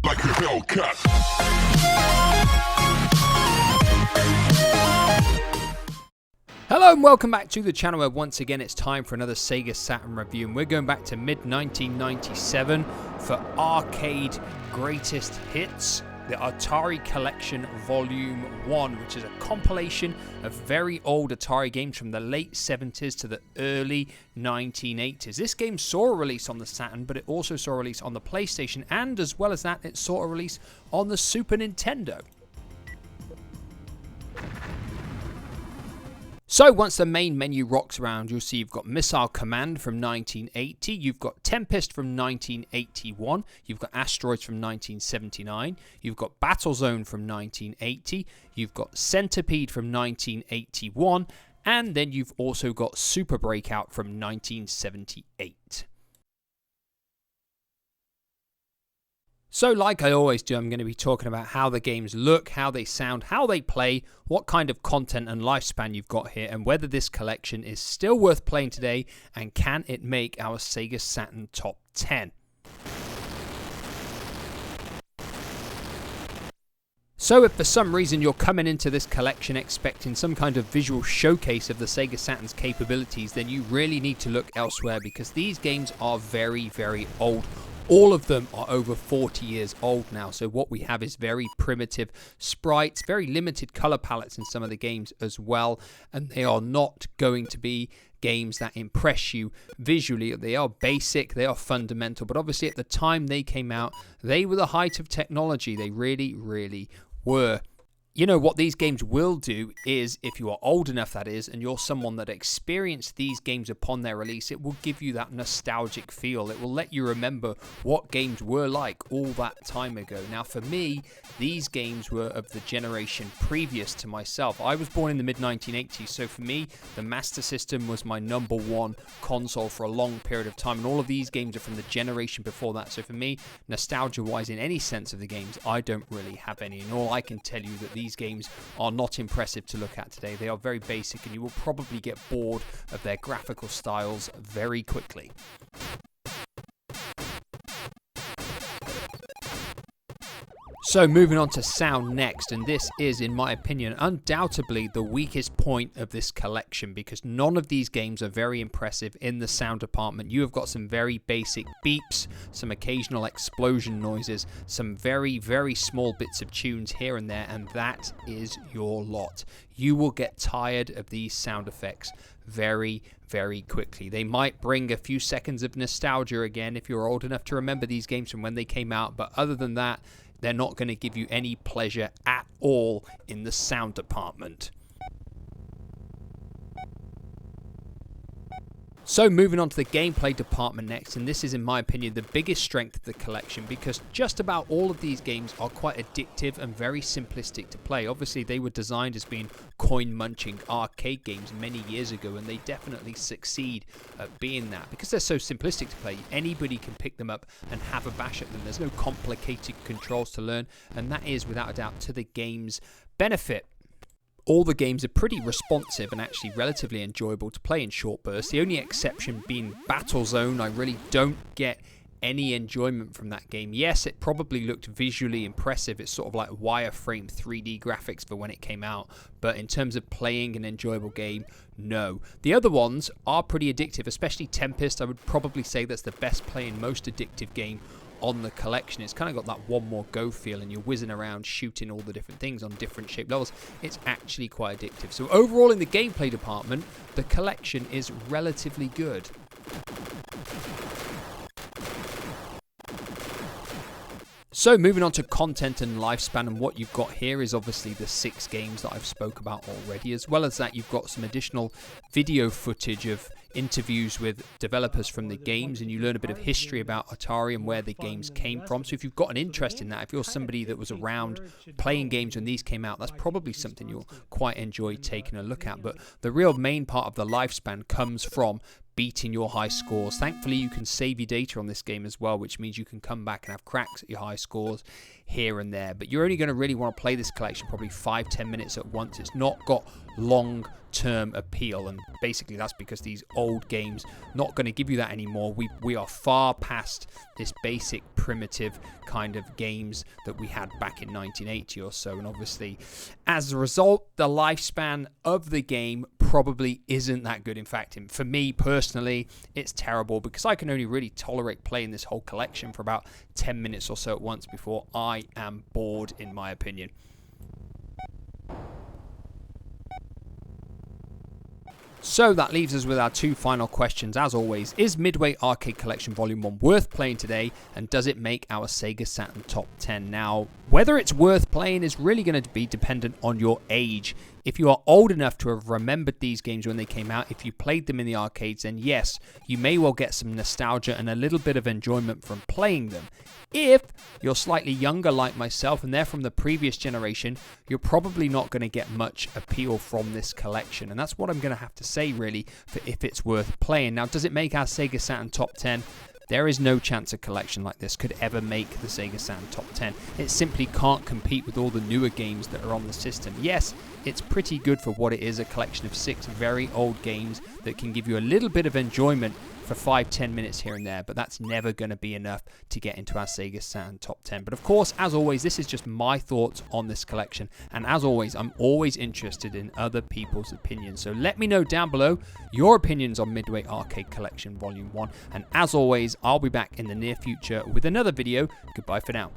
like a Hellcat. Hello and welcome back to the channel where once again it's time for another Sega Saturn review, and we're going back to mid-1997 for Arcade Greatest Hits, the Atari Collection Volume 1, which is a compilation of very old Atari games from the late 70s to the early 1980s. This game saw a release on the Saturn, but it also saw a release on the PlayStation, and as well as that, it saw a release on the Super Nintendo. So once the main menu rocks around, you'll see you've got Missile Command from 1980, you've got Tempest from 1981, you've got Asteroids from 1979, you've got Battlezone from 1980, you've got Centipede from 1981, and then you've also got Super Breakout from 1978. So like I always do, I'm going to be talking about how the games look, how they sound, how they play, what kind of content and lifespan you've got here, and whether this collection is still worth playing today, and can it make our Sega Saturn top 10. So if for some reason you're coming into this collection expecting some kind of visual showcase of the Sega Saturn's capabilities, then you really need to look elsewhere, because these games are very, very old. All of them are over 40 years old now, so what we have is very primitive sprites, very limited color palettes in some of the games as well, and they are not going to be games that impress you visually. They are basic, they are fundamental, but obviously at the time they came out, they were the height of technology. They really, really were. You know, what these games will do is, if you are old enough that is, and you're someone that experienced these games upon their release, it will give you that nostalgic feel. It will let you remember what games were like all that time ago. Now for me, these games were of the generation previous to myself. I was born in the mid-1980s, so for me, the Master System was my number one console for a long period of time, and all of these games are from the generation before that. So for me, nostalgia-wise, in any sense of the games, I don't really have any, and all I can tell you that these games are not impressive to look at today. They are very basic, and you will probably get bored of their graphical styles very quickly. So moving on to sound next, and this is, in my opinion, undoubtedly the weakest point of this collection, because none of these games are very impressive in the sound department. You have got some very basic beeps, some occasional explosion noises, some very, very small bits of tunes here and there, and that is your lot. You will get tired of these sound effects very, very quickly. They might bring a few seconds of nostalgia again if you're old enough to remember these games from when they came out, but other than that, they're not going to give you any pleasure at all in the sound department. So moving on to the gameplay department next, and this is, in my opinion, the biggest strength of the collection, because just about all of these games are quite addictive and very simplistic to play. Obviously, they were designed as being coin-munching arcade games many years ago, and they definitely succeed at being that. Because they're so simplistic to play, anybody can pick them up and have a bash at them. There's no complicated controls to learn, and that is, without a doubt, to the game's benefit. All the games are pretty responsive and actually relatively enjoyable to play in short bursts. The only exception being Battlezone. I really don't get any enjoyment from that game. Yes, it probably looked visually impressive. It's sort of like wireframe 3D graphics for when it came out. But in terms of playing an enjoyable game, no. The other ones are pretty addictive, especially Tempest. I would probably say that's the best playing, most addictive game on the collection. It's kind of got that one more go feel, and you're whizzing around shooting all the different things on different shaped levels. It's actually quite addictive. So overall, in the gameplay department, the collection is relatively good. So moving on to content and lifespan, and what you've got here is obviously the 6 games that I've spoke about already. As well as that, you've got some additional video footage of interviews with developers from the games, and you learn a bit of history about Atari and where the games came from. So if you've got an interest in that, if you're somebody that was around playing games when these came out, that's probably something you'll quite enjoy taking a look at. But the real main part of the lifespan comes from beating your high scores. Thankfully, you can save your data on this game as well, which means you can come back and have cracks at your high scores here and there. But you're only going to really want to play this collection probably 5-10 minutes at once. It's not got long term appeal, and basically that's because these old games not going to give you that anymore. We are far past this basic primitive kind of games that we had back in 1980 or so, and obviously as a result the lifespan of the game probably isn't that good. In fact, for me personally, it's terrible because I can only really tolerate playing this whole collection for about 10 minutes or so at once before I am bored, in my opinion. So that leaves us with our two final questions as always. Is Midway Arcade Collection Volume 1 worth playing today, and does it make our Sega Saturn Top 10? Now, whether it's worth playing is really going to be dependent on your age. If you are old enough to have remembered these games when they came out, if you played them in the arcades, then yes, you may well get some nostalgia and a little bit of enjoyment from playing them. If you're slightly younger like myself and they're from the previous generation, you're probably not going to get much appeal from this collection. And that's what I'm going to have to say really for if it's worth playing. Now, does it make our Sega Saturn Top 10? There is no chance a collection like this could ever make the Sega Saturn Top 10. It simply can't compete with all the newer games that are on the system. Yes, it's pretty good for what it is, a collection of 6 very old games that can give you a little bit of enjoyment for 5-10 minutes here and there, but that's never going to be enough to get into our Sega Saturn Top 10. But of course, as always, this is just my thoughts on this collection, and as always, I'm always interested in other people's opinions. So let me know down below your opinions on Midway Arcade Collection Volume 1, and as always, I'll be back in the near future with another video. Goodbye for now.